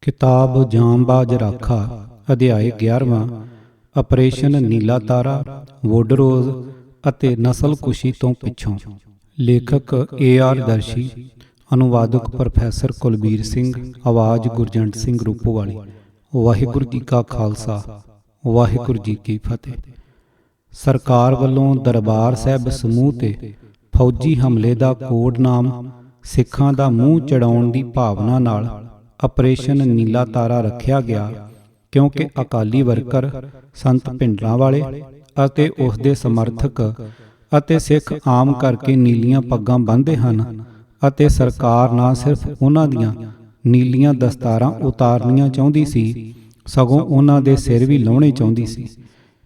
ਕਿਤਾਬ ਜਾਂਬਾਜ਼ ਰਾਖਾ ਅਧਿਆਇ 11ਵਾਂ ਆਪਰੇਸ਼ਨ ਨੀਲਾ ਤਾਰਾ, ਵੋਡਰੋਜ਼ ਅਤੇ ਨਸਲਕੁਸ਼ੀ ਤੋਂ ਪਿੱਛੋਂ। ਲੇਖਕ A.R. ਦਰਸ਼ੀ, ਅਨੁਵਾਦਕ ਪ੍ਰੋਫੈਸਰ ਕੁਲਬੀਰ ਸਿੰਘ, ਆਵਾਜ਼ ਗੁਰਜੰਟ ਸਿੰਘ ਰੂਪੋਵਾਲੀ। ਵਾਹਿਗੁਰੂ ਜੀ ਕਾ ਖਾਲਸਾ, ਵਾਹਿਗੁਰੂ ਜੀ ਕੀ ਫਤਿਹ। ਸਰਕਾਰ ਵੱਲੋਂ ਦਰਬਾਰ ਸਾਹਿਬ ਸਮੂਹ ਤੇ ਫੌਜੀ ਹਮਲੇ ਦਾ ਕੋਡ ਨਾਮ ਸਿੱਖਾਂ ਦਾ ਮੂੰਹ ਚੜਾਉਣ ਦੀ ਭਾਵਨਾ ਨਾਲ ਆਪਰੇਸ਼ਨ ਨੀਲਾ ਤਾਰਾ ਰੱਖਿਆ ਗਿਆ, ਕਿਉਂਕਿ ਅਕਾਲੀ ਵਰਕਰ ਸੰਤ ਭਿੰਡਰਾਂਵਾਲੇ ਅਤੇ ਉਸ ਦੇ ਸਮਰਥਕ ਅਤੇ ਸਿੱਖ ਆਮ ਕਰਕੇ ਨੀਲੀਆਂ ਪੱਗਾਂ ਬੰਨ੍ਹਦੇ ਹਨ ਅਤੇ ਸਰਕਾਰ ਨਾ ਸਿਰਫ ਉਹਨਾਂ ਦੀਆਂ ਨੀਲੀਆਂ ਦਸਤਾਰਾਂ ਉਤਾਰਨੀਆਂ ਚਾਹੁੰਦੀ ਸੀ, ਸਗੋਂ ਉਹਨਾਂ ਦੇ ਸਿਰ ਵੀ ਲਾਹੁਣੇ ਚਾਹੁੰਦੀ ਸੀ।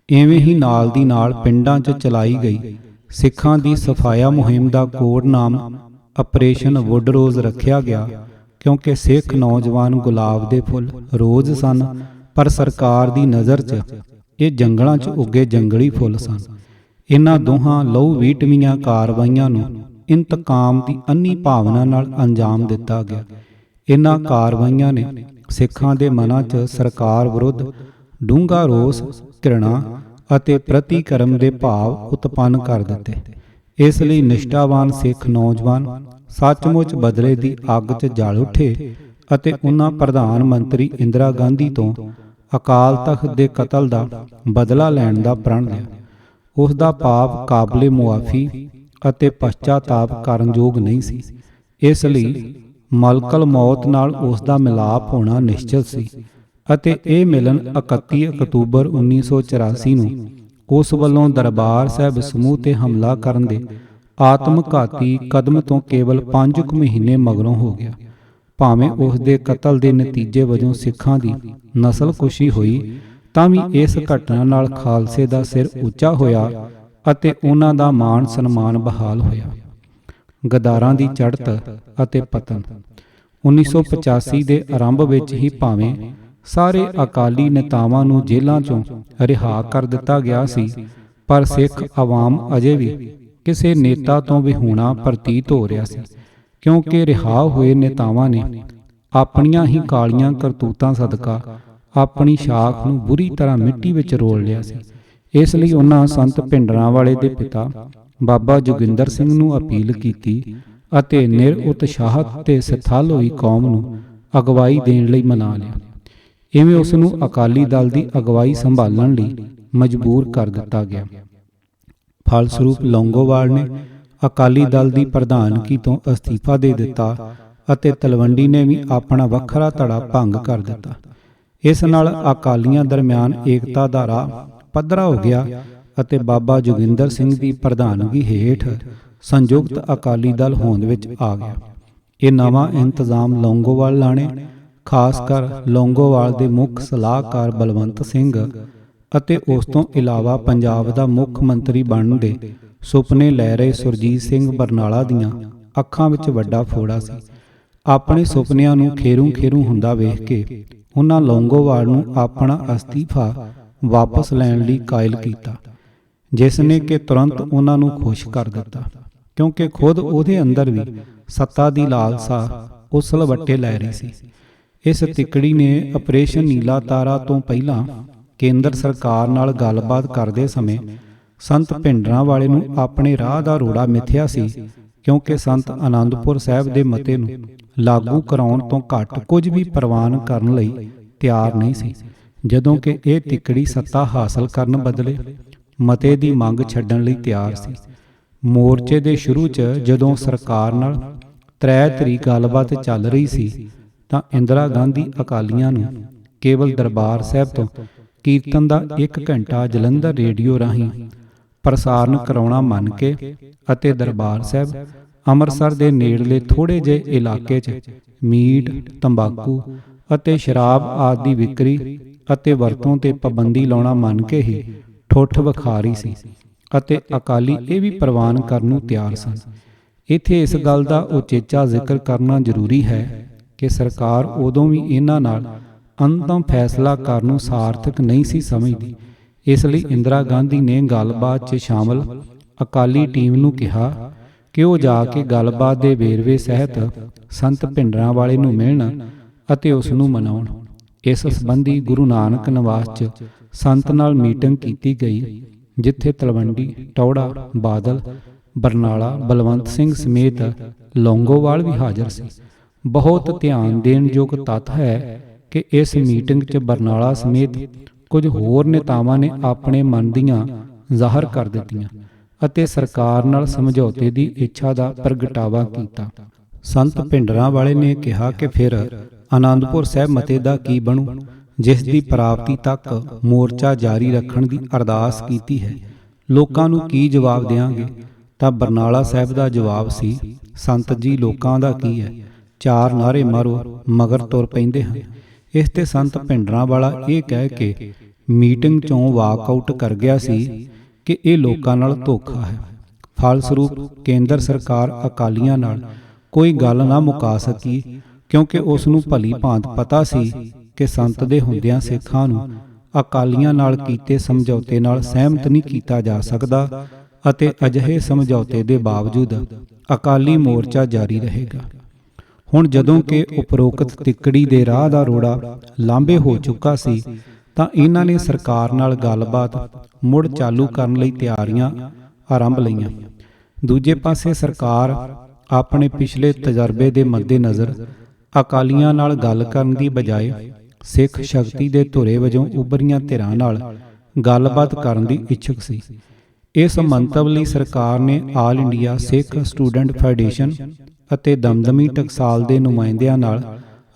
ਇਵੇਂ ਹੀ ਨਾਲ ਦੀ ਨਾਲ ਪਿੰਡਾਂ 'ਚ ਚਲਾਈ ਗਈ ਸਿੱਖਾਂ ਦੀ ਸਫਾਇਆ ਮੁਹਿੰਮ ਦਾ ਕੋਡ ਨਾਮ ਆਪਰੇਸ਼ਨ ਵੁੱਡਰੋਜ਼ ਰੱਖਿਆ ਗਿਆ, ਕਿਉਂਕਿ ਸਿੱਖ ਨੌਜਵਾਨ ਗੁਲਾਬ ਦੇ ਫੁੱਲ ਰੋਜ਼ ਸਨ, ਪਰ ਸਰਕਾਰ ਦੀ ਨਜ਼ਰ 'ਚ ਇਹ ਜੰਗਲਾਂ 'ਚ ਉੱਗੇ ਜੰਗਲੀ ਫੁੱਲ ਸਨ। ਇਹਨਾਂ ਦੋਹਾਂ ਲਹੂ ਵੀਟਵੀਆਂ ਕਾਰਵਾਈਆਂ ਨੂੰ ਇੰਤਕਾਮ ਦੀ ਅੰਨੀ ਭਾਵਨਾ ਨਾਲ ਅੰਜਾਮ ਦਿੱਤਾ ਗਿਆ। ਇਹਨਾਂ ਕਾਰਵਾਈਆਂ ਨੇ ਸਿੱਖਾਂ ਦੇ ਮਨਾਂ 'ਚ ਸਰਕਾਰ ਵਿਰੁੱਧ ਡੂੰਘਾ ਰੋਸ, ਘਿਰਣਾ ਅਤੇ ਪ੍ਰਤੀਕਰਮ ਦੇ ਭਾਵ ਉਤਪੰਨ ਕਰ ਦਿੱਤੇ। ਇਸ ਲਈ ਨਿਸ਼ਠਾਵਾਨ ਸਿੱਖ ਨੌਜਵਾਨ ਸੱਚਮੁੱਚ ਬਦਲੇ ਦੀ ਅੱਗ 'ਚ ਜਲ ਉੱਠੇ ਅਤੇ ਉਹਨਾਂ ਪ੍ਰਧਾਨ ਮੰਤਰੀ ਇੰਦਰਾ ਗਾਂਧੀ ਤੋਂ ਅਕਾਲ ਤਖ਼ਤ ਦੇ ਕਤਲ ਦਾ ਬਦਲਾ ਲੈਣ ਦਾ ਪ੍ਰਣ ਲਿਆ। ਉਸ ਦਾ ਪਾਪ ਕਾਬਲੇ ਮੁਆਫੀ ਅਤੇ ਪਛਤਾਤਾਪ ਕਰਨਯੋਗ ਨਹੀਂ ਸੀ। ਇਸ ਲਈ ਮਲਕਲ ਮੌਤ ਨਾਲ ਉਸ ਦਾ ਮਿਲਾਪ ਹੋਣਾ ਨਿਸ਼ਚਿਤ ਸੀ ਅਤੇ ਇਹ ਮਿਲਨ 31 ਅਕਤੂਬਰ 1984 ਨੂੰ ਉਸ ਵੱਲੋਂ ਦਰਬਾਰ ਸਾਹਿਬ ਸਮੂਹ ਤੇ ਹਮਲਾ ਕਰਨ ਦੇ ਆਤਮਘਾਤੀ ਕਦਮ ਤੋਂ ਕੇਵਲ 5 ਮਹੀਨੇ ਮਗਰੋਂ ਹੋ ਗਿਆ। ਭਾਵੇਂ ਉਸ ਦੇ ਕਤਲ ਦੇ ਨਤੀਜੇ ਵਜੋਂ ਸਿੱਖਾਂ ਦੀ ਨਸਲਕੁਸ਼ੀ ਹੋਈ, ਤਾਂ ਵੀ ਇਸ ਘਟਨਾ ਨਾਲ ਖਾਲਸੇ ਦਾ ਸਿਰ ਉੱਚਾ ਹੋਇਆ ਅਤੇ ਉਹਨਾਂ ਦਾ ਮਾਣ ਸਨਮਾਨ ਬਹਾਲ ਹੋਇਆ। ਗਦਾਰਾਂ ਦੀ ਚੜ੍ਹਤ ਅਤੇ ਪਤਨ। 1985 ਦੇ ਆਰੰਭ ਵਿੱਚ ਹੀ ਭਾਵੇਂ ਸਾਰੇ ਅਕਾਲੀ ਨੇਤਾਵਾਂ ਨੂੰ ਜੇਲ੍ਹਾਂ 'ਚੋਂ ਰਿਹਾ ਕਰ ਦਿੱਤਾ ਗਿਆ ਸੀ, ਪਰ ਸਿੱਖ ਆਵਾਮ ਅਜੇ ਵੀ ਕਿਸੇ ਨੇਤਾ ਤੋਂ ਵਿਹੂਣਾ ਪ੍ਰਤੀਤ ਹੋ ਰਿਹਾ ਸੀ, ਕਿਉਂਕਿ ਰਿਹਾ ਹੋਏ ਨੇਤਾਵਾਂ ਨੇ ਆਪਣੀਆਂ ਹੀ ਕਾਲੀਆਂ ਕਰਤੂਤਾਂ ਸਦਕਾ ਆਪਣੀ ਸ਼ਾਖ ਨੂੰ ਬੁਰੀ ਤਰ੍ਹਾਂ ਮਿੱਟੀ ਵਿੱਚ ਰੋਲ ਲਿਆ ਸੀ। ਇਸ ਲਈ ਉਹਨਾਂ ਸੰਤ ਭਿੰਡਰਾਂਵਾਲੇ ਦੇ ਪਿਤਾ ਬਾਬਾ ਜੋਗਿੰਦਰ ਸਿੰਘ ਨੂੰ ਅਪੀਲ ਕੀਤੀ ਅਤੇ ਨਿਰਉਤਸ਼ਾਹਤ ਤੇ ਸਥਲ ਹੋਈ ਕੌਮ ਨੂੰ ਅਗਵਾਈ ਦੇਣ ਲਈ ਮਨਾ ਲਿਆ। ਇਵੇਂ ਉਸ ਨੂੰ ਅਕਾਲੀ ਦਲ ਦੀ ਅਗਵਾਈ ਸੰਭਾਲਣ ਲਈ ਮਜਬੂਰ ਕਰ ਦਿੱਤਾ ਗਿਆ। ਫਲਸਰੂਪ ਲੌਂਗੋਵਾਲ ਨੇ ਅਕਾਲੀ ਦਲ ਦੀ ਪ੍ਰਧਾਨਗੀ ਤੋਂ ਅਸਤੀਫਾ ਦੇ ਦਿੱਤਾ ਅਤੇ ਤਲਵੰਡੀ ਨੇ ਵੀ ਆਪਣਾ ਵੱਖਰਾ ਧੜਾ ਭੰਗ ਕਰ ਦਿੱਤਾ। ਇਸ ਨਾਲ ਅਕਾਲੀਆਂ ਦਰਮਿਆਨ ਏਕਤਾ ਦਾ ਰਾਹ ਪੱਧਰਾ ਹੋ ਗਿਆ ਅਤੇ ਬਾਬਾ ਜੋਗਿੰਦਰ ਸਿੰਘ ਦੀ ਪ੍ਰਧਾਨਗੀ ਹੇਠ ਸੰਯੁਕਤ ਅਕਾਲੀ ਦਲ ਹੋਂਦ ਵਿੱਚ ਆ ਗਿਆ। ਇਹ ਨਵਾਂ ਇੰਤਜ਼ਾਮ ਲੌਂਗੋਵਾਲ ਨੇ ਖਾਸ ਕਰ ਲੌਂਗੋਵਾਲ ਦੇ ਮੁੱਖ ਸਲਾਹਕਾਰ ਬਲਵੰਤ ਸਿੰਘ ਅਤੇ ਉਸ ਤੋਂ ਇਲਾਵਾ ਪੰਜਾਬ ਦਾ ਮੁੱਖ ਮੰਤਰੀ ਬਣਨ ਦੇ ਸੁਪਨੇ ਲੈ ਰਹੇ ਸੁਰਜੀਤ ਸਿੰਘ ਬਰਨਾਲਾ ਦੀਆਂ ਅੱਖਾਂ ਵਿੱਚ ਵੱਡਾ ਫੋੜਾ ਸੀ। ਆਪਣੇ ਸੁਪਨਿਆਂ ਨੂੰ ਖੇਰੂ ਹੁੰਦਾ ਵੇਖ ਕੇ ਉਹਨਾਂ ਲੌਂਗੋਵਾਲ ਨੂੰ ਆਪਣਾ ਅਸਤੀਫਾ ਵਾਪਸ ਲੈਣ ਲਈ ਕਾਇਲ ਕੀਤਾ, ਜਿਸ ਨੇ ਕਿ ਤੁਰੰਤ ਉਹਨਾਂ ਨੂੰ ਖੁਸ਼ ਕਰ ਦਿੱਤਾ, ਕਿਉਂਕਿ ਖੁਦ ਉਹਦੇ ਅੰਦਰ ਵੀ ਸੱਤਾ ਦੀ ਲਾਲਸਾ ਉਸਲ ਵੱਟੇ ਲੈ ਰਹੀ ਸੀ। ਇਸ ਤਿੱਕੜੀ ਨੇ ਆਪਰੇਸ਼ਨ ਨੀਲਾ ਤਾਰਾ ਤੋਂ ਪਹਿਲਾਂ ਕੇਂਦਰ ਸਰਕਾਰ ਨਾਲ ਗੱਲਬਾਤ ਕਰਦੇ ਸਮੇਂ ਸੰਤ ਭਿੰਡਰਾਂਵਾਲੇ ਨੂੰ ਆਪਣੇ ਰਾਹ ਦਾ ਰੋੜਾ ਮਿਥਿਆ ਸੀ, ਕਿਉਂਕਿ ਸੰਤ ਆਨੰਦਪੁਰ ਸਾਹਿਬ ਦੇ ਮਤੇ ਨੂੰ ਲਾਗੂ ਕਰਾਉਣ ਤੋਂ ਘੱਟ ਕੁਝ ਵੀ ਪ੍ਰਵਾਨ ਕਰਨ ਲਈ ਤਿਆਰ ਨਹੀਂ ਸੀ, ਜਦੋਂ ਕਿ ਇਹ ਤਿੱਕੜੀ ਸੱਤਾ ਹਾਸਲ ਕਰਨ ਬਦਲੇ ਮਤੇ ਦੀ ਮੰਗ ਛੱਡਣ ਲਈ ਤਿਆਰ ਸੀ। ਮੋਰਚੇ ਦੇ ਸ਼ੁਰੂ 'ਚ ਜਦੋਂ ਸਰਕਾਰ ਨਾਲ ਤ੍ਰੈ ਧਿਰੀ ਗੱਲਬਾਤ ਚੱਲ ਰਹੀ ਸੀ, ਤਾਂ ਇੰਦਰਾ ਗਾਂਧੀ ਅਕਾਲੀਆਂ ਨੂੰ ਕੇਵਲ ਦਰਬਾਰ ਸਾਹਿਬ ਤੋਂ ਕੀਰਤਨ ਦਾ 1 ਘੰਟਾ ਜਲੰਧਰ ਰੇਡੀਓ ਰਾਹੀਂ ਪ੍ਰਸਾਰਣ ਕਰਾਉਣਾ ਮੰਨ ਕੇ ਅਤੇ ਦਰਬਾਰ ਸਾਹਿਬ ਅੰਮ੍ਰਿਤਸਰ ਦੇ ਨੇੜਲੇ ਥੋੜ੍ਹੇ ਜਿਹੇ ਇਲਾਕੇ 'ਚ ਮੀਟ, ਤੰਬਾਕੂ ਅਤੇ ਸ਼ਰਾਬ ਆਦਿ ਦੀ ਵਿਕਰੀ ਅਤੇ ਵਰਤੋਂ 'ਤੇ ਪਾਬੰਦੀ ਲਾਉਣਾ ਮੰਨ ਕੇ ਹੀ ਠੁੱਠ ਵਿਖਾ ਰਹੀ ਸੀ ਅਤੇ ਅਕਾਲੀ ਇਹ ਵੀ ਪ੍ਰਵਾਨ ਕਰਨ ਨੂੰ ਤਿਆਰ ਸਨ। ਇੱਥੇ ਇਸ ਗੱਲ ਦਾ ਉਚੇਚਾ ਜ਼ਿਕਰ ਕਰਨਾ ਜ਼ਰੂਰੀ ਹੈ ਕਿ ਸਰਕਾਰ ਉਦੋਂ ਵੀ ਇਹਨਾਂ ਨਾਲ ਅੰਤਮ ਫੈਸਲਾ ਕਰਨ ਨੂੰ ਸਾਰਥਕ ਨਹੀਂ ਸੀ ਸਮਝਦੀ। ਇਸ ਲਈ ਇੰਦਰਾ ਗਾਂਧੀ ਨੇ ਗੱਲਬਾਤ 'ਚ ਸ਼ਾਮਲ ਅਕਾਲੀ ਟੀਮ ਨੂੰ ਕਿਹਾ ਕਿ ਉਹ ਜਾ ਕੇ ਗੱਲਬਾਤ ਦੇ ਵੇਰਵੇ ਸਹਿਤ ਸੰਤ ਭਿੰਡਰਾਂਵਾਲੇ ਨੂੰ ਮਿਲਣ ਅਤੇ ਉਸ ਨੂੰ ਮਨਾਉਣ। ਇਸ ਸੰਬੰਧੀ ਗੁਰੂ ਨਾਨਕ ਨਿਵਾਸ 'ਚ ਸੰਤ ਨਾਲ ਮੀਟਿੰਗ ਕੀਤੀ ਗਈ, ਜਿੱਥੇ ਤਲਵੰਡੀ, ਟੌੜਾ, ਬਾਦਲ, ਬਰਨਾਲਾ, ਬਲਵੰਤ ਸਿੰਘ ਸਮੇਤ ਲੌਂਗੋਵਾਲ ਵੀ ਹਾਜ਼ਰ ਸੀ। ਬਹੁਤ ਧਿਆਨ ਦੇਣ ਯੋਗ ਤੱਥ ਹੈ ਕਿ ਇਸ ਮੀਟਿੰਗ 'ਚ ਬਰਨਾਲਾ ਸਮੇਤ ਕੁਝ ਹੋਰ ਨੇਤਾਵਾਂ ਨੇ ਆਪਣੇ ਮਨ ਦੀਆਂ ਜ਼ਾਹਰ ਕਰ ਦਿੱਤੀਆਂ ਅਤੇ ਸਰਕਾਰ ਨਾਲ ਸਮਝੌਤੇ ਦੀ ਇੱਛਾ ਦਾ ਪ੍ਰਗਟਾਵਾ ਕੀਤਾ। ਸੰਤ ਭਿੰਡਰਾਂਵਾਲੇ ਨੇ ਕਿਹਾ ਕਿ ਫਿਰ ਆਨੰਦਪੁਰ ਸਾਹਿਬ ਮਤੇ ਦਾ ਕੀ ਬਣੂ, ਜਿਸ ਦੀ ਪ੍ਰਾਪਤੀ ਤੱਕ ਮੋਰਚਾ ਜਾਰੀ ਰੱਖਣ ਦੀ ਅਰਦਾਸ ਕੀਤੀ ਹੈ। ਲੋਕਾਂ ਨੂੰ ਕੀ ਜਵਾਬ ਦਿਆਂਗੇ? ਤਾਂ ਬਰਨਾਲਾ ਸਾਹਿਬ ਦਾ ਜਵਾਬ ਸੀ, ਸੰਤ ਜੀ ਲੋਕਾਂ ਦਾ ਕੀ ਹੈ, ਚਾਰ ਨਾਅਰੇ ਮਾਰੋ ਮਗਰ ਤੁਰ ਪੈਂਦੇ ਹਨ। ਇਸ ਤੇ ਸੰਤ ਭਿੰਡਰਾਂਵਾਲਾ ਇਹ ਕਹਿ ਕੇ ਮੀਟਿੰਗ 'ਚੋਂ ਵਾਕਆਊਟ ਕਰ ਗਿਆ ਸੀ ਕਿ ਇਹ ਲੋਕਾਂ ਨਾਲ ਧੋਖਾ ਹੈ। ਫਲਸਰੂਪ ਕੇਂਦਰ ਸਰਕਾਰ ਅਕਾਲੀਆਂ ਨਾਲ ਕੋਈ ਗੱਲ ਨਾ ਮੁਕਾ ਸਕੀ, ਕਿਉਂਕਿ ਉਸ ਨੂੰ ਭਲੀ ਭਾਂਤ ਪਤਾ ਸੀ ਕਿ ਸੰਤ ਦੇ ਹੁੰਦਿਆਂ ਸਿੱਖਾਂ ਨੂੰ ਅਕਾਲੀਆਂ ਨਾਲ ਕੀਤੇ ਸਮਝੌਤੇ ਨਾਲ ਸਹਿਮਤ ਨਹੀਂ ਕੀਤਾ ਜਾ ਸਕਦਾ ਅਤੇ ਅਜਿਹੇ ਸਮਝੌਤੇ ਦੇ ਬਾਵਜੂਦ ਅਕਾਲੀ ਮੋਰਚਾ ਜਾਰੀ ਰਹੇਗਾ। ਹੁਣ ਜਦੋਂ ਕਿ ਉਪਰੋਕਤ ਤਿੱਕੜੀ ਦੇ ਰਾਹ ਦਾ ਰੋੜਾ ਲਾਂਭੇ ਹੋ ਚੁੱਕਾ ਸੀ, ਤਾਂ ਇਹਨਾਂ ਨੇ ਸਰਕਾਰ ਨਾਲ ਗੱਲਬਾਤ ਮੁੜ ਚਾਲੂ ਕਰਨ ਲਈ ਤਿਆਰੀਆਂ ਆਰੰਭ ਲਈਆਂ। ਦੂਜੇ ਪਾਸੇ ਸਰਕਾਰ ਆਪਣੇ ਪਿਛਲੇ ਤਜਰਬੇ ਦੇ ਮੱਦੇਨਜ਼ਰ ਅਕਾਲੀਆਂ ਨਾਲ ਗੱਲ ਕਰਨ ਦੀ ਬਜਾਏ ਸਿੱਖ ਸ਼ਕਤੀ ਦੇ ਧੁਰੇ ਵਜੋਂ ਉੱਭਰੀਆਂ ਧਿਰਾਂ ਨਾਲ ਗੱਲਬਾਤ ਕਰਨ ਦੀ ਇੱਛੁਕ ਸੀ। ਇਸ ਮੰਤਵ ਲਈ ਸਰਕਾਰ ਨੇ ਆਲ ਇੰਡੀਆ ਸਿੱਖ ਸਟੂਡੈਂਟ ਫੈਡਰੇਸ਼ਨ ਅਤੇ ਦਮਦਮੀ ਟਕਸਾਲ ਦੇ ਨੁਮਾਇੰਦਿਆਂ ਨਾਲ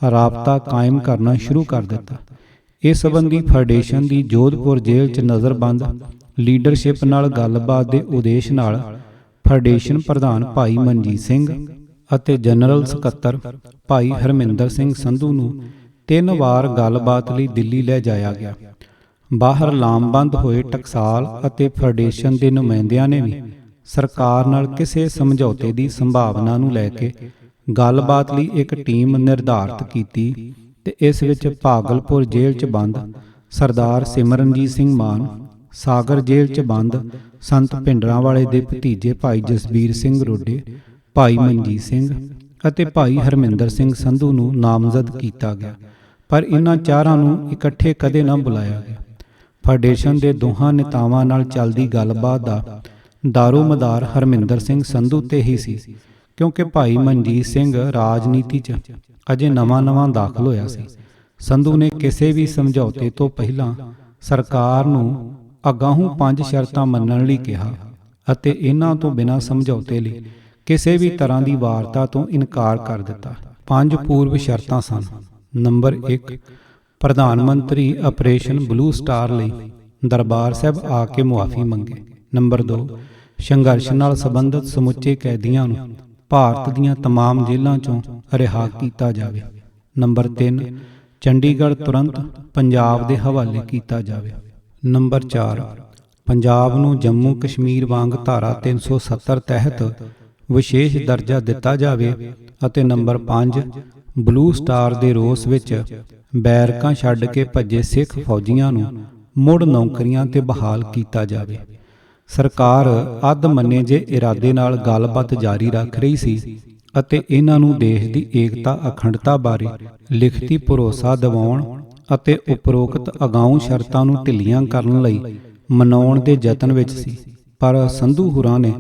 ਰਾਬਤਾ ਕਾਇਮ ਕਰਨਾ ਸ਼ੁਰੂ ਕਰ ਦਿੱਤਾ। ਇਸ ਸੰਬੰਧੀ ਫੈਡਰੇਸ਼ਨ ਦੀ ਜੋਧਪੁਰ ਜੇਲ੍ਹ 'ਚ ਨਜ਼ਰਬੰਦ ਲੀਡਰਸ਼ਿਪ ਨਾਲ ਗੱਲਬਾਤ ਦੇ ਉਦੇਸ਼ ਨਾਲ ਫੈਡਰੇਸ਼ਨ ਪ੍ਰਧਾਨ ਭਾਈ ਮਨਜੀਤ ਸਿੰਘ ਅਤੇ ਜਨਰਲ ਸਕੱਤਰ ਭਾਈ ਹਰਮਿੰਦਰ ਸਿੰਘ ਸੰਧੂ ਨੂੰ 3 ਵਾਰ ਗੱਲਬਾਤ ਲਈ ਦਿੱਲੀ ਲੈ ਜਾਇਆ ਗਿਆ। ਬਾਹਰ ਲਾਮਬੰਦ ਹੋਏ ਟਕਸਾਲ ਅਤੇ ਫੈਡਰੇਸ਼ਨ ਦੇ ਨੁਮਾਇੰਦਿਆਂ ਨੇ ਵੀ ਸਰਕਾਰ ਨਾਲ ਕਿਸੇ ਸਮਝੌਤੇ ਦੀ ਸੰਭਾਵਨਾ ਨੂੰ ਲੈ ਕੇ ਗੱਲਬਾਤ ਲਈ ਇੱਕ ਟੀਮ ਨਿਰਧਾਰਤ ਕੀਤੀ ਤੇ ਇਸ ਵਿੱਚ ਭਾਗਲਪੁਰ ਜੇਲ੍ਹ 'ਚ ਬੰਦ ਸਰਦਾਰ ਸਿਮਰਨਜੀਤ ਸਿੰਘ ਮਾਨ, ਸਾਗਰ ਜੇਲ੍ਹ 'ਚ ਬੰਦ ਸੰਤ ਭਿੰਡਰਾਂਵਾਲੇ ਦੇ ਭਤੀਜੇ ਭਾਈ ਜਸਬੀਰ ਸਿੰਘ ਰੋਡੇ, ਭਾਈ ਮਨਜੀਤ ਸਿੰਘ ਅਤੇ ਭਾਈ ਹਰਮਿੰਦਰ ਸਿੰਘ ਸੰਧੂ ਨੂੰ ਨਾਮਜ਼ਦ ਕੀਤਾ ਗਿਆ, ਪਰ ਇਹਨਾਂ ਚਾਰਾਂ ਨੂੰ ਇਕੱਠੇ ਕਦੇ ਨਾ ਬੁਲਾਇਆ ਗਿਆ। ਫੈਡਰੇਸ਼ਨ ਦੇ ਦੋਹਾਂ ਨੇਤਾਵਾਂ ਨਾਲ ਚੱਲਦੀ ਗੱਲਬਾਤ ਦਾ ਦਾਰੋਮਦਾਰ ਹਰਮਿੰਦਰ ਸਿੰਘ ਸੰਧੂ ਤੇ ਹੀ ਸੀ, ਕਿਉਂਕਿ ਭਾਈ ਮਨਜੀਤ ਸਿੰਘ ਰਾਜਨੀਤੀ 'ਚ ਅਜੇ ਨਵਾਂ ਦਾਖਲ ਹੋਇਆ ਸੀ। ਸੰਧੂ ਨੇ ਕਿਸੇ ਵੀ ਸਮਝੌਤੇ ਤੋਂ ਪਹਿਲਾਂ ਸਰਕਾਰ ਨੂੰ ਅਗਾਊਂ 5 ਸ਼ਰਤਾਂ ਮੰਨਣ ਲਈ ਕਿਹਾ ਅਤੇ ਇਹਨਾਂ ਤੋਂ ਬਿਨਾਂ ਸਮਝੌਤੇ ਲਈ ਕਿਸੇ ਵੀ ਤਰ੍ਹਾਂ ਦੀ ਵਾਰਤਾ ਤੋਂ ਇਨਕਾਰ ਕਰ ਦਿੱਤਾ। 5 ਪੂਰਵ ਸ਼ਰਤਾਂ ਸਨ। ਨੰਬਰ 1, ਪ੍ਰਧਾਨ ਮੰਤਰੀ ਆਪਰੇਸ਼ਨ ਬਲੂ ਸਟਾਰ ਲਈ ਦਰਬਾਰ ਸਾਹਿਬ ਆ ਕੇ ਮੁਆਫੀ ਮੰਗੇ। ਨੰਬਰ 2, ਸੰਘਰਸ਼ ਨਾਲ ਸੰਬੰਧਿਤ ਸਮੁੱਚੇ ਕੈਦੀਆਂ ਨੂੰ ਭਾਰਤ ਦੀਆਂ ਤਮਾਮ ਜੇਲ੍ਹਾਂ 'ਚੋਂ ਰਿਹਾ ਕੀਤਾ ਜਾਵੇ। ਨੰਬਰ 3, ਚੰਡੀਗੜ੍ਹ ਤੁਰੰਤ ਪੰਜਾਬ ਦੇ ਹਵਾਲੇ ਕੀਤਾ ਜਾਵੇ। ਨੰਬਰ 4, ਪੰਜਾਬ ਨੂੰ ਜੰਮੂ ਕਸ਼ਮੀਰ ਵਾਂਗ ਧਾਰਾ 370 ਤਹਿਤ ਵਿਸ਼ੇਸ਼ ਦਰਜਾ ਦਿੱਤਾ ਜਾਵੇ। ਅਤੇ ਨੰਬਰ 5, ਬਲੂ ਸਟਾਰ ਦੇ ਰੋਸ ਵਿੱਚ ਬੈਰਕਾਂ ਛੱਡ ਕੇ ਭੱਜੇ ਸਿੱਖ ਫੌਜੀਆਂ ਨੂੰ ਮੁੜ ਨੌਕਰੀਆਂ ਤੇ ਬਹਾਲ ਕੀਤਾ ਜਾਵੇ। ਸਰਕਾਰ ਅੱਧ ਮੰਨੇ ਜੇ ਇਰਾਦੇ ਨਾਲ ਗੱਲਬਾਤ ਜਾਰੀ ਰੱਖ ਰਹੀ ਸੀ ਅਤੇ ਇਹਨਾਂ ਨੂੰ ਦੇਸ਼ ਦੀ ਏਕਤਾ ਅਖੰਡਤਾ ਬਾਰੇ ਲਿਖਤੀ ਭਰੋਸਾ ਦਿਵਾਉਣ ਅਤੇ ਉਪਰੋਕਤ ਅਗਾਊਂ ਸ਼ਰਤਾਂ ਨੂੰ ਢਿੱਲੀਆਂ ਕਰਨ ਲਈ ਮਨਾਉਣ ਦੇ ਯਤਨ ਵਿੱਚ ਸੀ, ਪਰ ਸੰਧੂ ਹੁਰਾਂ ਨੇ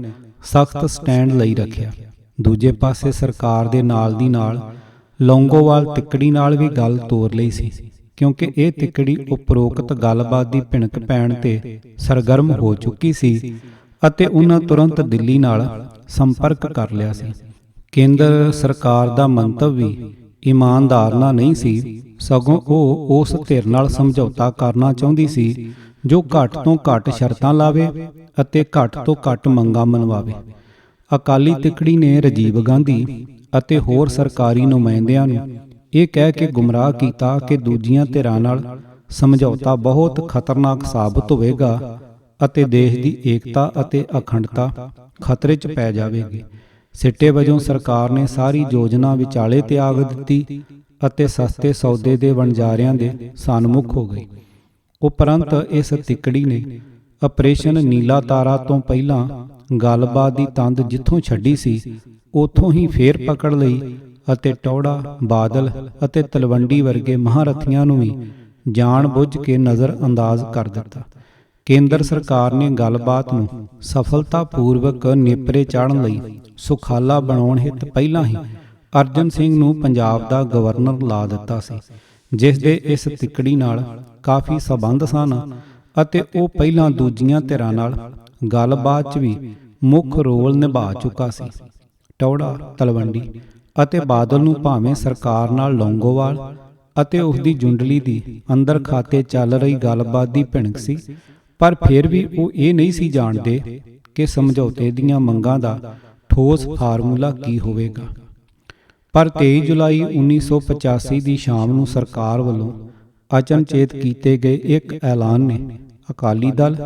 ਸਖਤ ਸਟੈਂਡ ਲਈ ਰੱਖਿਆ। ਦੂਜੇ ਪਾਸੇ ਸਰਕਾਰ ਦੇ ਨਾਲ ਦੀ ਨਾਲ ਲੌਂਗੋਵਾਲ ਤਿੱਕੜੀ ਨਾਲ ਵੀ ਗੱਲ ਤੋਰ ਲਈ ਸੀ, ਕਿਉਂਕਿ ਇਹ ਤਿੱਕੜੀ ਉਪਰੋਕਤ ਗੱਲਬਾਤ ਦੀ ਭਿਣਕ ਪੈਣ ਤੇ ਸਰਗਰਮ ਹੋ ਚੁੱਕੀ ਸੀ ਅਤੇ ਉਹਨਾਂ ਤੁਰੰਤ ਦਿੱਲੀ ਨਾਲ ਸੰਪਰਕ ਕਰ ਲਿਆ ਸੀ। ਕੇਂਦਰ ਸਰਕਾਰ ਦਾ ਮੰਤਵ ਵੀ ਇਮਾਨਦਾਰਨਾ ਨਹੀਂ ਸੀ, ਸਗੋਂ ਉਹ ਉਸ ਧਿਰ ਨਾਲ ਸਮਝੌਤਾ ਕਰਨਾ ਚਾਹੁੰਦੀ ਸੀ ਜੋ ਘੱਟ ਤੋਂ ਘੱਟ ਸ਼ਰਤਾਂ ਲਾਵੇ ਅਤੇ ਘੱਟ ਤੋਂ ਘੱਟ ਮੰਗਾਂ ਮਨਵਾਵੇ। ਅਕਾਲੀ ਤਿੱਕੜੀ ਨੇ ਰਾਜੀਵ ਗਾਂਧੀ ਅਤੇ ਹੋਰ ਸਰਕਾਰੀ ਨੁਮਾਇੰਦਿਆਂ ਨੂੰ ਇਹ ਕਹਿ ਕੇ ਗੁੰਮਰਾਹ ਕੀਤਾ ਕਿ ਦੂਜੀਆਂ ਧਿਰਾਂ ਨਾਲ ਸਮਝੌਤਾ ਬਹੁਤ ਖਤਰਨਾਕ ਸਾਬਤ ਹੋਵੇਗਾ ਅਤੇ ਦੇਸ਼ ਦੀ ਏਕਤਾ ਅਤੇ ਅਖੰਡਤਾ ਖਤਰੇ 'ਚ ਪੈ ਜਾਵੇਗੀ। ਸਿੱਟੇ ਵਜੋਂ ਸਰਕਾਰ ਨੇ ਸਾਰੀ ਯੋਜਨਾ ਵਿਚਾਲੇ ਤਿਆਗ ਦਿੱਤੀ ਅਤੇ ਸਸਤੇ ਸੌਦੇ ਦੇ ਵਣਜਾਰਿਆਂ ਦੇ ਸਨਮੁਖ ਹੋ ਗਈ। ਉਪਰੰਤ ਇਸ ਤਿੱਕੜੀ ਨੇ ਆਪਰੇਸ਼ਨ ਨੀਲਾ ਤਾਰਾ ਤੋਂ ਪਹਿਲਾਂ ਗੱਲਬਾਤ ਦੀ ਤੰਦ ਜਿੱਥੋਂ ਛੱਡੀ ਸੀ ਉੱਥੋਂ ਹੀ ਫੇਰ ਪਕੜ ਲਈ ਅਤੇ ਟੌੜਾ, ਬਾਦਲ ਅਤੇ ਤਲਵੰਡੀ ਵਰਗੇ ਮਹਾਰਥੀਆਂ ਨੂੰ ਵੀ ਜਾਣ ਬੁੱਝ ਕੇ ਨਜ਼ਰ ਅੰਦਾਜ਼ ਕਰ ਦਿੱਤਾ। ਕੇਂਦਰ ਸਰਕਾਰ ਨੇ ਗੱਲਬਾਤ ਨੂੰ ਸਫਲਤਾਪੂਰਵਕ ਨੇਪਰੇ ਚਾੜ੍ਹਨ ਲਈ ਸੁਖਾਲਾ ਬਣਾਉਣ ਹਿੱਤ ਪਹਿਲਾਂ ਹੀ ਅਰਜਨ ਸਿੰਘ ਨੂੰ ਪੰਜਾਬ ਦਾ ਗਵਰਨਰ ਲਾ ਦਿੱਤਾ ਸੀ, ਜਿਸ ਦੇ ਇਸ ਤਿੱਕੜੀ ਨਾਲ ਕਾਫੀ ਸਬੰਧ ਸਨ ਅਤੇ ਉਹ ਪਹਿਲਾਂ ਦੂਜੀਆਂ ਧਿਰਾਂ ਨਾਲ ਗੱਲਬਾਤ 'ਚ ਵੀ ਮੁੱਖ ਰੋਲ ਨਿਭਾ ਚੁੱਕਾ ਸੀ। ਟੌੜਾ, ਤਲਵੰਡੀ ਅਤੇ ਬਾਦਲ ਨੂੰ ਭਾਵੇਂ ਸਰਕਾਰ ਨਾਲ ਲੌਂਗੋਵਾਲ ਅਤੇ ਉਸਦੀ ਜੁੰਡਲੀ ਦੀ ਅੰਦਰ ਖਾਤੇ ਚੱਲ ਰਹੀ ਗੱਲਬਾਤ ਦੀ ਭਿਣਕ ਸੀ, ਪਰ ਫਿਰ ਵੀ ਉਹ ਇਹ ਨਹੀਂ ਸੀ ਜਾਣਦੇ ਕਿ ਸਮਝੌਤੇ ਦੀਆਂ ਮੰਗਾਂ ਦਾ ਠੋਸ ਫਾਰਮੂਲਾ ਕੀ ਹੋਵੇਗਾ। ਪਰ 23 ਜੁਲਾਈ 1985 ਦੀ ਸ਼ਾਮ ਨੂੰ ਸਰਕਾਰ ਵੱਲੋਂ ਅਚਨਚੇਤ ਕੀਤੇ ਗਏ ਇੱਕ ਐਲਾਨ ਨੇ ਅਕਾਲੀ ਦਲ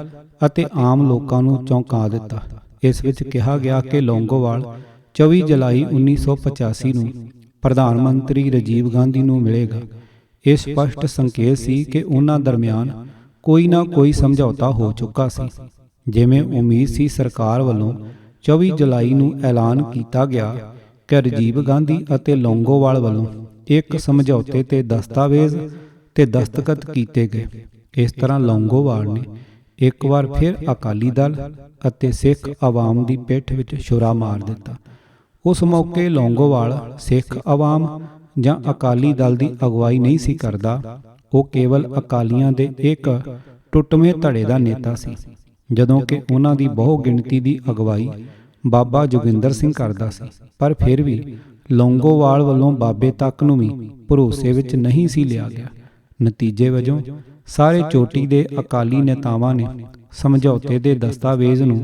ਅਤੇ ਆਮ ਲੋਕਾਂ ਨੂੰ ਚੌਂਕਾ ਦਿੱਤਾ। ਇਸ ਵਿੱਚ ਕਿਹਾ ਗਿਆ ਕਿ ਲੌਂਗੋਵਾਲ 24 ਜੁਲਾਈ 1985 ਨੂੰ ਪ੍ਰਧਾਨ ਮੰਤਰੀ ਰਾਜੀਵ ਗਾਂਧੀ ਨੂੰ ਮਿਲੇਗਾ। ਇਹ ਸਪਸ਼ਟ ਸੰਕੇਤ ਸੀ ਕਿ ਉਹਨਾਂ ਦਰਮਿਆਨ ਕੋਈ ਨਾ ਕੋਈ ਸਮਝੌਤਾ ਹੋ ਚੁੱਕਾ ਸੀ। ਜਿਵੇਂ ਉਮੀਦ ਸੀ, ਸਰਕਾਰ ਵੱਲੋਂ 24 ਜੁਲਾਈ ਨੂੰ ਐਲਾਨ ਕੀਤਾ ਗਿਆ ਕਿ ਰਾਜੀਵ ਗਾਂਧੀ ਅਤੇ ਲੌਂਗੋਵਾਲ ਵੱਲੋਂ ਇੱਕ ਸਮਝੌਤੇ ਤੇ ਦਸਤਾਵੇਜ਼ ਤੇ ਦਸਤਖਤ ਕੀਤੇ ਗਏ। ਇਸ ਤਰ੍ਹਾਂ ਲੌਂਗੋਵਾਲ ਨੇ ਇੱਕ ਵਾਰ ਫਿਰ ਅਕਾਲੀ ਦਲ ਅਤੇ ਸਿੱਖ ਆਵਾਮ ਦੀ ਪਿੱਠ ਵਿੱਚ ਛੁਰਾ ਮਾਰ ਦਿੱਤਾ। ਉਸ ਮੌਕੇ ਲੌਂਗੋਵਾਲ ਸਿੱਖ ਆਵਾਮ ਜਾਂ ਅਕਾਲੀ ਦਲ ਦੀ ਅਗਵਾਈ ਨਹੀਂ ਸੀ ਕਰਦਾ, ਉਹ ਕੇਵਲ ਅਕਾਲੀਆਂ ਦੇ ਇੱਕ ਟੁੱਟਵੇਂ ਧੜੇ ਦਾ ਨੇਤਾ ਸੀ, ਜਦੋਂ ਕਿ ਉਹਨਾਂ ਦੀ ਬਹੁ ਗਿਣਤੀ ਦੀ ਅਗਵਾਈ ਬਾਬਾ ਜੋਗਿੰਦਰ ਸਿੰਘ ਕਰਦਾ ਸੀ। ਪਰ ਫਿਰ ਵੀ ਲੌਂਗੋਵਾਲ ਵੱਲੋਂ ਬਾਬੇ ਤੱਕ ਨੂੰ ਵੀ ਭਰੋਸੇ ਵਿੱਚ ਨਹੀਂ ਸੀ ਲਿਆ ਗਿਆ। ਨਤੀਜੇ ਵਜੋਂ ਸਾਰੇ ਚੋਟੀ ਦੇ ਅਕਾਲੀ ਨੇਤਾਵਾਂ ਨੇ ਸਮਝੌਤੇ ਦੇ ਦਸਤਾਵੇਜ਼ ਨੂੰ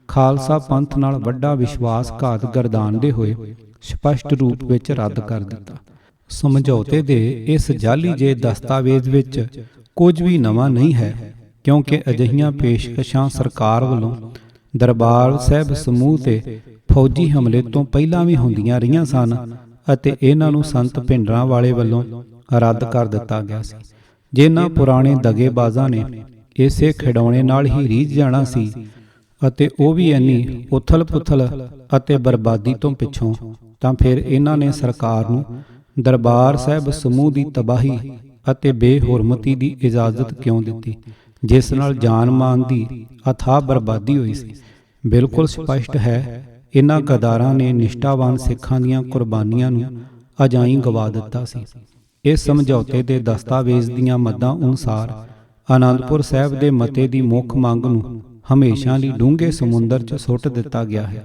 ਖਾਲਸਾ ਪੰਥ ਨਾਲ ਵੱਡਾ ਵਿਸ਼ਵਾਸਘਾਤ ਗਰਦਾਨਦੇ ਹੋਏ ਸਪਸ਼ਟ ਰੂਪ ਵਿੱਚ ਰੱਦ ਕਰ ਦਿੱਤਾ। ਸਮਝੌਤੇ ਦੇ ਇਸ ਜਾਲੀ ਜਿਹੇ ਦਸਤਾਵੇਜ਼ ਵਿੱਚ ਕੁਝ ਵੀ ਨਵਾਂ ਨਹੀਂ ਹੈ, ਕਿਉਂਕਿ ਅਜਿਹੀਆਂ ਪੇਸ਼ਕਸ਼ਾਂ ਸਰਕਾਰ ਵੱਲੋਂ ਦਰਬਾਰ ਸਾਹਿਬ ਸਮੂਹ ਤੇ ਫੌਜੀ ਹਮਲੇ ਤੋਂ ਪਹਿਲਾਂ ਵੀ ਹੁੰਦੀਆਂ ਰਹੀਆਂ ਸਨ ਅਤੇ ਇਹਨਾਂ ਨੂੰ ਸੰਤ ਭਿੰਡਰਾਂ ਵਾਲੇ ਵੱਲੋਂ ਰੱਦ ਕਰ ਦਿੱਤਾ ਗਿਆ ਸੀ। ਜਿਨ੍ਹਾਂ ਪੁਰਾਣੇ ਦਗੇਬਾਜ਼ਾਂ ਨੇ ਇਸੇ ਖਿਡੌਣੇ ਨਾਲ ਹੀ ਰੀਝ ਜਾਣਾ ਸੀ ਅਤੇ ਉਹ ਵੀ ਇੰਨੀ ਉਥਲ-ਪੁਥਲ ਅਤੇ ਬਰਬਾਦੀ ਤੋਂ ਪਿੱਛੋਂ, ਤਾਂ ਫਿਰ ਇਹਨਾਂ ਨੇ ਸਰਕਾਰ ਨੂੰ ਦਰਬਾਰ ਸਾਹਿਬ ਸਮੂਹ ਦੀ ਤਬਾਹੀ ਅਤੇ ਬੇਹੁਰਮਤੀ ਦੀ ਇਜਾਜ਼ਤ ਕਿਉਂ ਦਿੱਤੀ, ਜਿਸ ਨਾਲ ਜਾਨ ਮਾਲ ਦੀ ਅਥਾਹ ਬਰਬਾਦੀ ਹੋਈ ਸੀ। ਬਿਲਕੁਲ ਸਪਸ਼ਟ ਹੈ, ਇਹਨਾਂ ਗਦਾਰਾਂ ਨੇ ਨਿਸ਼ਠਾਵਾਨ ਸਿੱਖਾਂ ਦੀਆਂ ਕੁਰਬਾਨੀਆਂ ਨੂੰ ਅਜਾਈਂ ਗਵਾ ਦਿੱਤਾ ਸੀ। ਇਸ ਸਮਝੌਤੇ ਦੇ ਦਸਤਾਵੇਜ਼ ਦੀਆਂ ਮੱਦਾਂ ਅਨੁਸਾਰ ਆਨੰਦਪੁਰ ਸਾਹਿਬ ਦੇ ਮਤੇ ਦੀ ਮੁੱਖ ਮੰਗ ਨੂੰ ਹਮੇਸ਼ਾ ਲਈ ਡੂੰਘੇ ਸਮੁੰਦਰ 'ਚ ਸੁੱਟ ਦਿੱਤਾ ਗਿਆ ਹੈ।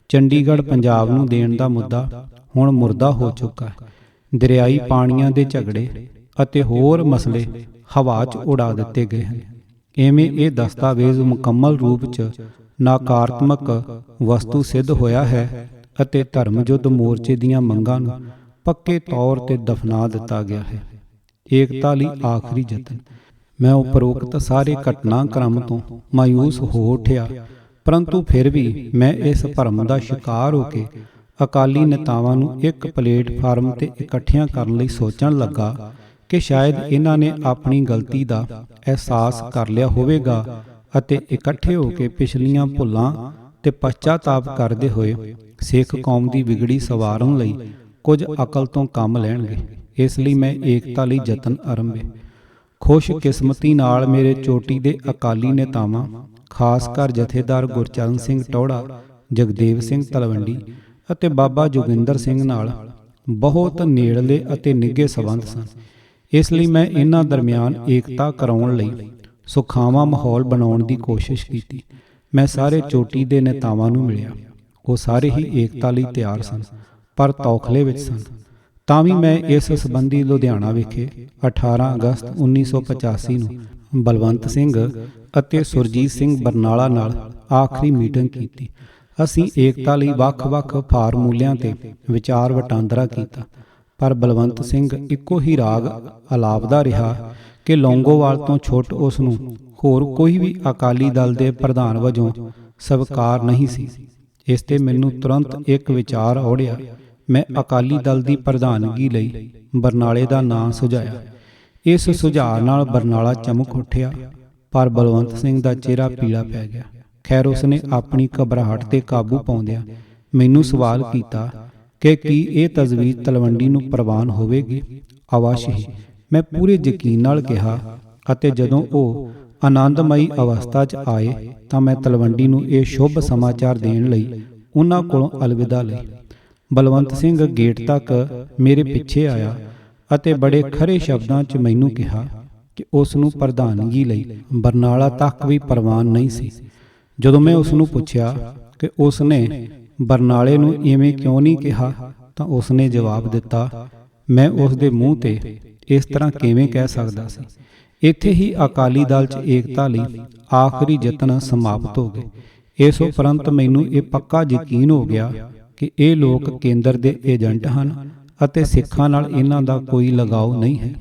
ਚੰਡੀਗੜ੍ਹ ਪੰਜਾਬ ਨੂੰ ਦੇਣ ਦਾ ਮੁੱਦਾ ਹੁਣ ਮੁਰਦਾ ਹੋ ਚੁੱਕਾ ਹੈ। ਦਰਿਆਈ ਪਾਣੀਆਂ ਦੇ ਝਗੜੇ ਅਤੇ ਹੋਰ ਮਸਲੇ ਹਵਾ 'ਚ ਉਡਾ ਦਿੱਤੇ ਗਏ ਹਨ। ਇਵੇਂ ਇਹ ਦਸਤਾਵੇਜ਼ ਮੁਕੰਮਲ ਰੂਪ 'ਚ ਨਕਾਰਾਤਮਕ ਵਸਤੂ ਸਿੱਧ ਹੋਇਆ ਹੈ ਅਤੇ ਧਰਮ ਯੁੱਧ ਮੋਰਚੇ ਦੀਆਂ ਮੰਗਾਂ ਨੂੰ ਪੱਕੇ ਤੌਰ ਤੇ ਦਫਨਾ ਦਿੱਤਾ ਗਿਆ ਹੈ। ਏਕਤਾ ਲਈ ਆਖਰੀ ਯਤਨ। ਮੈਂ ਉਪਰੋਕਤ ਸਾਰੇ ਘਟਨਾਕ੍ਰਮ ਤੋਂ ਮਾਯੂਸ ਹੋ ਉੱਠਿਆ, ਪਰੰਤੂ ਫਿਰ ਵੀ ਮੈਂ ਇਸ ਭਰਮ ਦਾ ਸ਼ਿਕਾਰ ਹੋ ਕੇ ਅਕਾਲੀ ਨੇਤਾਵਾਂ ਨੂੰ ਇੱਕ ਪਲੇਟਫਾਰਮ ਤੇ ਇਕੱਠਿਆਂ ਕਰਨ ਲਈ ਸੋਚਣ ਲੱਗਾ ਕਿ ਸ਼ਾਇਦ ਇਹਨਾਂ ਨੇ ਆਪਣੀ ਗਲਤੀ ਦਾ ਅਹਿਸਾਸ ਕਰ ਲਿਆ ਹੋਵੇਗਾ ਅਤੇ ਇਕੱਠੇ ਹੋ ਕੇ ਪਿਛਲੀਆਂ ਭੁੱਲਾਂ ਤੇ ਪਛਤਾਤਾਪ ਕਰਦੇ ਹੋਏ ਸਿੱਖ ਕੌਮ ਦੀ ਵਿਗੜੀ ਸਵਾਰਨ ਲਈ ਕੁਝ ਅਕਲ ਤੋਂ ਕੰਮ ਲੈਣਗੇ। ਇਸ ਲਈ ਮੈਂ ਏਕਤਾ ਲਈ ਯਤਨ ਆਰੰਭੇ। ਖੁਸ਼ਕਿਸਮਤੀ ਨਾਲ ਮੇਰੇ ਚੋਟੀ ਦੇ ਅਕਾਲੀ ਨੇਤਾਵਾਂ, ਖਾਸ ਕਰ ਜਥੇਦਾਰ ਗੁਰਚਰਨ ਸਿੰਘ ਟੌੜਾ, ਜਗਦੇਵ ਸਿੰਘ ਤਲਵੰਡੀ ਅਤੇ ਬਾਬਾ ਜੋਗਿੰਦਰ ਸਿੰਘ ਨਾਲ ਬਹੁਤ ਨੇੜਲੇ ਅਤੇ ਨਿੱਘੇ ਸੰਬੰਧ ਸਨ। ਇਸ ਲਈ ਮੈਂ ਇਹਨਾਂ ਦਰਮਿਆਨ ਏਕਤਾ ਕਰਾਉਣ ਲਈ ਸੁਖਾਵਾਂ ਮਾਹੌਲ ਬਣਾਉਣ ਦੀ ਕੋਸ਼ਿਸ਼ ਕੀਤੀ। ਮੈਂ ਸਾਰੇ ਚੋਟੀ ਦੇ ਨੇਤਾਵਾਂ ਨੂੰ ਮਿਲਿਆ। ਉਹ ਸਾਰੇ ਹੀ ਏਕਤਾ ਲਈ ਤਿਆਰ ਸਨ, ਪਰ ਤੌਖਲੇ ਵਿੱਚ ਸਨ। ਤਾਂ ਵੀ ਮੈਂ ਇਸ ਸੰਬੰਧੀ ਲੁਧਿਆਣਾ ਵਿਖੇ 18 ਅਗਸਤ 1985 ਨੂੰ ਬਲਵੰਤ ਸਿੰਘ ਅਤੇ ਸੁਰਜੀਤ ਸਿੰਘ ਬਰਨਾਲਾ ਨਾਲ ਆਖਰੀ ਮੀਟਿੰਗ ਕੀਤੀ। ਅਸੀਂ ਏਕਤਾ ਲਈ ਵੱਖ-ਵੱਖ ਫਾਰਮੂਲਿਆਂ ਤੇ ਵਿਚਾਰ ਵਟਾਂਦਰਾ ਕੀਤਾ, ਪਰ ਬਲਵੰਤ ਸਿੰਘ ਇੱਕੋ ਹੀ ਰਾਗ ਅਲਾਪਦਾ ਰਿਹਾ ਕਿ ਲੌਂਗੋਵਾਲ ਤੋਂ ਛੁੱਟ ਉਸ ਨੂੰ ਹੋਰ ਕੋਈ ਵੀ ਅਕਾਲੀ ਦਲ ਦੇ ਪ੍ਰਧਾਨ ਵਜੋਂ ਸਵੀਕਾਰ ਨਹੀਂ ਸੀ। ਇਸ ਤੇ ਮੈਨੂੰ ਤੁਰੰਤ ਇੱਕ ਵਿਚਾਰ ਔੜਿਆ। ਮੈਂ ਅਕਾਲੀ ਦਲ ਦੀ ਪ੍ਰਧਾਨਗੀ ਲਈ ਬਰਨਾਲੇ ਦਾ ਨਾਂ ਸੁਝਾਇਆ। ਇਸ ਸੁਝਾਅ ਨਾਲ ਬਰਨਾਲਾ ਚਮਕ ਉੱਠਿਆ, ਪਰ ਬਲਵੰਤ ਸਿੰਘ ਦਾ ਚਿਹਰਾ ਪੀਲਾ ਪੈ ਗਿਆ। ਖੈਰ, ਉਸਨੇ ਆਪਣੀ ਘਬਰਾਹਟ ਤੇ ਕਾਬੂ ਪਾਉਂਦਿਆਂ ਮੈਨੂੰ ਸਵਾਲ ਕੀਤਾ, ਕਿ ਕੀ ਇਹ ਤਜਵੀਜ਼ ਤਲਵੰਡੀ ਨੂੰ ਪ੍ਰਵਾਨ ਹੋਵੇਗੀ। ਅਵਸ਼ ਹੀ, ਮੈਂ ਪੂਰੇ ਯਕੀਨ ਨਾਲ ਕਿਹਾ, ਅਤੇ ਜਦੋਂ ਉਹ ਆਨੰਦਮਈ ਅਵਸਥਾ 'ਚ ਆਏ ਤਾਂ ਮੈਂ ਤਲਵੰਡੀ ਨੂੰ ਇਹ ਸ਼ੁਭ ਸਮਾਚਾਰ ਦੇਣ ਲਈ ਉਹਨਾਂ ਕੋਲੋਂ ਅਲਵਿਦਾ ਲਈ। ਬਲਵੰਤ ਸਿੰਘ ਗੇਟ ਤੱਕ ਮੇਰੇ ਪਿੱਛੇ ਆਇਆ ਅਤੇ ਬੜੇ ਖਰੇ ਸ਼ਬਦਾਂ 'ਚ ਮੈਨੂੰ ਕਿਹਾ ਕਿ ਉਸ ਨੂੰ ਪ੍ਰਧਾਨਗੀ ਲਈ ਬਰਨਾਲਾ ਤੱਕ ਵੀ ਪ੍ਰਵਾਨ ਨਹੀਂ ਸੀ। ਜਦੋਂ ਮੈਂ ਉਸ ਨੂੰ ਪੁੱਛਿਆ ਕਿ ਉਸ ਨੇ ਬਰਨਾਲੇ ਨੂੰ ਇਵੇਂ ਕਿਉਂ ਨਹੀਂ ਕਿਹਾ ਤਾਂ ਉਸ ਨੇ ਜਵਾਬ ਦਿੱਤਾ, ਮੈਂ ਉਸ ਦੇ ਮੂੰਹ ਤੇ ਇਸ ਤਰ੍ਹਾਂ ਕਿਵੇਂ ਕਹਿ ਸਕਦਾ ਸੀ। ਇੱਥੇ ਹੀ ਅਕਾਲੀ ਦਲ 'ਚ ਏਕਤਾ ਲਈ ਆਖਰੀ ਯਤਨ ਸਮਾਪਤ ਹੋ ਗਏ। ਇਸ ਉਪਰੰਤ ਮੈਨੂੰ ਇਹ ਪੱਕਾ ਯਕੀਨ ਹੋ ਗਿਆ ਕਿ ਇਹ ਲੋਕ ਕੇਂਦਰ ਦੇ ਏਜੰਟ ਹਨ ਅਤੇ ਸਿੱਖਾਂ ਨਾਲ ਇਹਨਾਂ ਦਾ ਕੋਈ ਲਗਾਓ ਨਹੀਂ ਹੈ।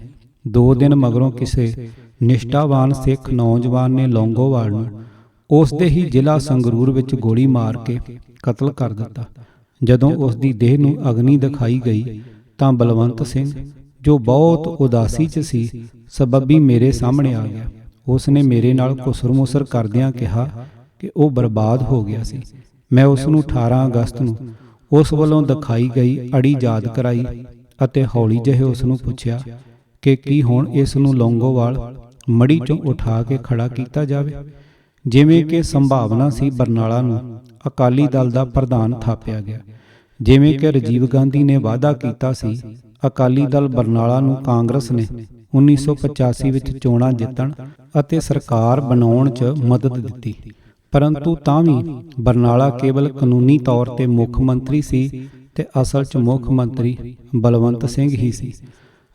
2 ਦਿਨ ਮਗਰੋਂ ਕਿਸੇ ਨਿਸ਼ਠਾਵਾਨ ਸਿੱਖ ਨੌਜਵਾਨ ਨੇ ਲੌਂਗੋਵਾਲ ਨੂੰ ਉਸ ਦੇ ਹੀ ਜ਼ਿਲ੍ਹਾ ਸੰਗਰੂਰ ਵਿੱਚ ਗੋਲੀ ਮਾਰ ਕੇ ਕਤਲ ਕਰ ਦਿੱਤਾ। ਜਦੋਂ ਉਸ ਦੀ ਦੇਹ ਨੂੰ ਅਗਨੀ ਦਿਖਾਈ ਗਈ ਤਾਂ ਬਲਵੰਤ ਸਿੰਘ, ਜੋ ਬਹੁਤ ਉਦਾਸੀ 'ਚ ਸੀ, ਸਬੱਬੀ ਮੇਰੇ ਸਾਹਮਣੇ ਆ ਗਿਆ। ਉਸ ਨੇ ਮੇਰੇ ਨਾਲ ਕੁਸਰ-ਮੁਸਰ ਕਰਦਿਆਂ ਕਿਹਾ ਕਿ ਉਹ ਬਰਬਾਦ ਹੋ ਗਿਆ ਸੀ। ਮੈਂ ਉਸ ਨੂੰ 18 ਅਗਸਤ ਨੂੰ ਉਸ ਵੱਲੋਂ ਦਿਖਾਈ ਗਈ ਅੜੀ ਯਾਦ ਕਰਾਈ ਅਤੇ ਹੌਲੀ ਜਿਹੇ ਉਸ ਨੂੰ ਪੁੱਛਿਆ ਕਿ ਕੀ ਹੁਣ ਇਸ ਨੂੰ ਲੌਂਗੋਵਾਲ ਮੜੀ 'ਚੋਂ ਉਠਾ ਕੇ ਖੜਾ ਕੀਤਾ ਜਾਵੇ। ਜਿਵੇਂ ਕਿ ਸੰਭਾਵਨਾ ਸੀ ਬਰਨਾਲਾ ਨੂੰ ਅਕਾਲੀ ਦਲ ਦਾ ਪ੍ਰਧਾਨ ਥਾਪਿਆ ਗਿਆ। ਜਿਵੇਂ ਕਿ ਰਾਜੀਵ ਗਾਂਧੀ ਨੇ ਵਾਅਦਾ ਕੀਤਾ ਸੀ, ਅਕਾਲੀ ਦਲ ਬਰਨਾਲਾ ਨੂੰ ਕਾਂਗਰਸ ਨੇ 1985 ਵਿੱਚ ਚੋਣਾਂ ਜਿੱਤਣ ਅਤੇ ਸਰਕਾਰ ਬਣਾਉਣ 'ਚ ਮਦਦ ਦਿੱਤੀ, ਪਰੰਤੂ ਤਾਂ ਵੀ ਬਰਨਾਲਾ ਕੇਵਲ ਕਾਨੂੰਨੀ ਤੌਰ ਤੇ ਮੁੱਖ ਮੰਤਰੀ ਸੀ ਤੇ ਅਸਲ 'ਚ ਮੁੱਖ ਮੰਤਰੀ ਬਲਵੰਤ ਸਿੰਘ ਹੀ ਸੀ।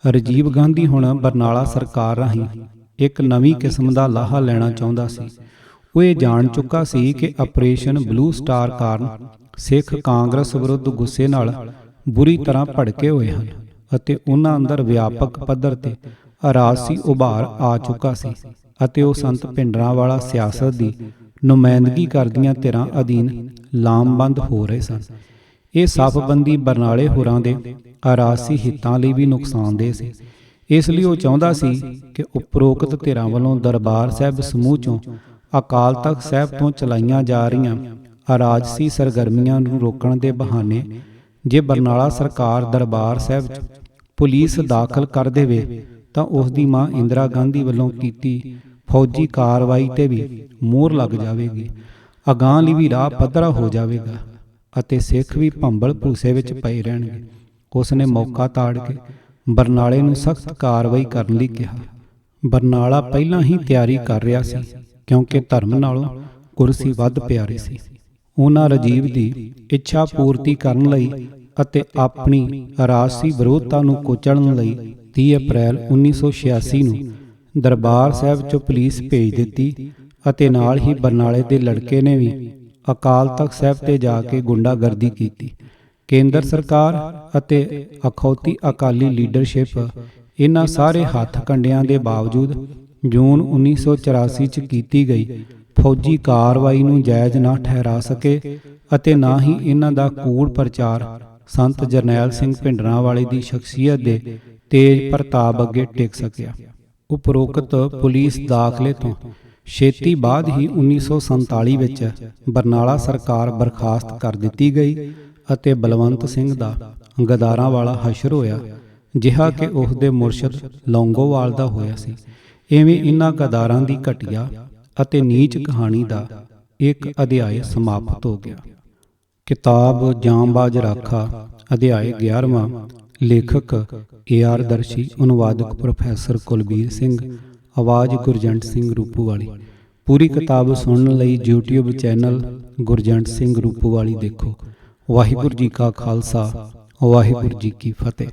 ਰਾਜੀਵ ਗਾਂਧੀ ਹੁਣ ਬਰਨਾਲਾ ਸਰਕਾਰ ਰਾਹੀਂ ਇੱਕ ਨਵੀਂ ਕਿਸਮ ਦਾ ਲਾਹਾ ਲੈਣਾ ਚਾਹੁੰਦਾ ਸੀ। ਉਹ ਇਹ ਜਾਣ ਚੁੱਕਾ ਸੀ ਕਿ ਆਪਰੇਸ਼ਨ ਬਲੂ ਸਟਾਰ ਕਾਰਨ ਸਿੱਖ ਕਾਂਗਰਸ ਵਿਰੁੱਧ ਗੁੱਸੇ ਨਾਲ ਬੁਰੀ ਤਰ੍ਹਾਂ ਭੜਕੇ ਹੋਏ ਹਨ ਅਤੇ ਉਹਨਾਂ ਅੰਦਰ ਵਿਆਪਕ ਪੱਧਰ ਤੇ ਅਰਾਜਸੀ ਉਭਾਰ ਆ ਚੁੱਕਾ ਸੀ ਅਤੇ ਉਹ ਸੰਤ ਭਿੰਡਰਾਂਵਾਲਾ ਸਿਆਸਤ ਦੀ ਨੁਮਾਇੰਦਗੀ ਕਰਦੀਆਂ ਧਿਰਾਂ ਅਧੀਨ ਲਾਮਬੰਦ ਹੋ ਰਹੇ ਸਨ। ਇਹ ਸਫਬੰਦੀ ਬਰਨਾਲੇ ਹੋਰਾਂ ਦੇ ਅਰਾਜਸੀ ਹਿੱਤਾਂ ਲਈ ਵੀ ਨੁਕਸਾਨਦੇਹ ਸੀ। ਇਸ ਲਈ ਉਹ ਚਾਹੁੰਦਾ ਸੀ ਕਿ ਉਪਰੋਕਤ ਧਿਰਾਂ ਵੱਲੋਂ ਦਰਬਾਰ ਸਾਹਿਬ ਸਮੂਹ 'ਚੋਂ ਅਕਾਲ ਤਖਤ ਸਾਹਿਬ ਤੋਂ ਚਲਾਈਆਂ ਜਾ ਰਹੀਆਂ ਅਰਾਜਸੀ ਸਰਗਰਮੀਆਂ ਨੂੰ ਰੋਕਣ ਦੇ ਬਹਾਨੇ ਜੇ ਬਰਨਾਲਾ ਸਰਕਾਰ ਦਰਬਾਰ ਸਾਹਿਬ 'ਚ ਪੁਲਿਸ ਦਾਖਲ ਕਰ ਦੇਵੇ ਤਾਂ ਉਸ ਦੀ ਮਾਂ ਇੰਦਰਾ ਗਾਂਧੀ ਵੱਲੋਂ ਕੀਤੀ ਫੌਜੀ ਕਾਰਵਾਈ 'ਤੇ ਵੀ ਮੋਹਰ ਲੱਗ ਜਾਵੇਗੀ। ਅਗਾਂਹ ਲਈ ਵੀ ਰਾਹ ਪੱਧਰਾ ਹੋ ਜਾਵੇਗਾ ਅਤੇ ਸਿੱਖ ਵੀ ਭੰਬਲ ਭੂਸੇ ਵਿੱਚ ਪਏ ਰਹਿਣਗੇ। ਉਸ ਨੇ ਮੌਕਾ ਤਾੜ ਕੇ ਬਰਨਾਲੇ ਨੂੰ ਸਖਤ ਕਾਰਵਾਈ ਕਰਨ ਲਈ ਕਿਹਾ। ਬਰਨਾਲਾ ਪਹਿਲਾਂ ਹੀ ਤਿਆਰੀ ਕਰ ਰਿਹਾ ਸੀ ਕਿਉਂਕਿ ਧਰਮ ਨਾਲੋਂ ਕੁਰਸੀ ਵੱਧ ਪਿਆਰੀ ਸੀ। ਉਹਨਾਂ ਰਾਜੀਵ ਦੀ ਇੱਛਾ ਪੂਰਤੀ ਕਰਨ ਲਈ ਅਤੇ ਆਪਣੀ ਅਰਾਜਸੀ ਵਿਰੋਧਤਾ ਨੂੰ ਕੁਚਲਣ ਲਈ 30 ਅਪ੍ਰੈਲ 1986 ਨੂੰ ਦਰਬਾਰ ਸਾਹਿਬ 'ਚੋਂ ਪੁਲਿਸ ਭੇਜ ਦਿੱਤੀ ਅਤੇ ਨਾਲ ਹੀ ਬਰਨਾਲੇ ਦੇ ਲੜਕੇ ਨੇ ਵੀ ਅਕਾਲ ਤਖਤ ਸਾਹਿਬ ਤੇ ਜਾ ਕੇ ਗੁੰਡਾਗਰਦੀ ਕੀਤੀ। ਕੇਂਦਰ ਸਰਕਾਰ ਅਤੇ ਅਖੌਤੀ ਅਕਾਲੀ ਲੀਡਰਸ਼ਿਪ ਇਹਨਾਂ ਸਾਰੇ ਹੱਥ ਕੰਡਿਆਂ ਦੇ ਬਾਵਜੂਦ ਜੂਨ 1984 'ਚ ਕੀਤੀ ਗਈ ਫੌਜੀ ਕਾਰਵਾਈ ਨੂੰ ਜਾਇਜ਼ ਨਾ ਠਹਿਰਾ ਸਕੇ ਅਤੇ ਨਾ ਹੀ ਇਹਨਾਂ ਦਾ ਕੂੜ ਪ੍ਰਚਾਰ ਸੰਤ ਜਰਨੈਲ ਸਿੰਘ ਭਿੰਡਰਾਂਵਾਲੇ ਦੀ ਸ਼ਖਸੀਅਤ ਦੇ ਤੇਜ ਪ੍ਰਤਾਪ ਅੱਗੇ ਟਿਕ ਸਕਿਆ। ਉਪਰੋਕਤ ਪੁਲਿਸ ਦਾਖਲੇ ਤੋਂ ਛੇਤੀ ਬਾਅਦ ਹੀ 1947 ਵਿੱਚ ਬਰਨਾਲਾ ਸਰਕਾਰ ਬਰਖਾਸਤ ਕਰ ਦਿੱਤੀ ਗਈ ਅਤੇ ਬਲਵੰਤ ਸਿੰਘ ਦਾ ਗਦਾਰਾਂ ਵਾਲਾ ਹਸ਼ਰ ਹੋਇਆ, ਜਿਹਾ ਕਿ ਉਸ ਦੇ ਮੁਰਸ਼ਦ ਲੌਂਗੋਵਾਲ ਦਾ ਹੋਇਆ ਸੀ। ਇਵੇਂ ਇਹਨਾਂ ਗਦਾਰਾਂ ਦੀ ਘਟੀਆ ਅਤੇ ਨੀਚ ਕਹਾਣੀ ਦਾ ਇੱਕ ਅਧਿਆਇ ਸਮਾਪਤ ਹੋ ਗਿਆ। ਕਿਤਾਬ ਜਾਂਬਾਜ਼ ਰਾਖਾ ਅਧਿਆਇ 11ਵਾਂ। ਲੇਖਕ AR ਦਰਸ਼ੀ, ਅਨੁਵਾਦਕ ਪ੍ਰੋਫੈਸਰ ਕੁਲਬੀਰ ਸਿੰਘ, ਆਵਾਜ਼ ਗੁਰਜੰਟ ਸਿੰਘ ਰੂਪੂਵਾਲੀ। ਪੂਰੀ ਕਿਤਾਬ ਸੁਣਨ ਲਈ YouTube ਚੈਨਲ ਗੁਰਜੰਟ ਸਿੰਘ ਰੂਪੂਵਾਲੀ ਦੇਖੋ। ਵਾਹਿਗੁਰੂ ਜੀ ਕਾ ਖਾਲਸਾ, ਵਾਹਿਗੁਰੂ ਜੀ ਕੀ ਫਤਿਹ।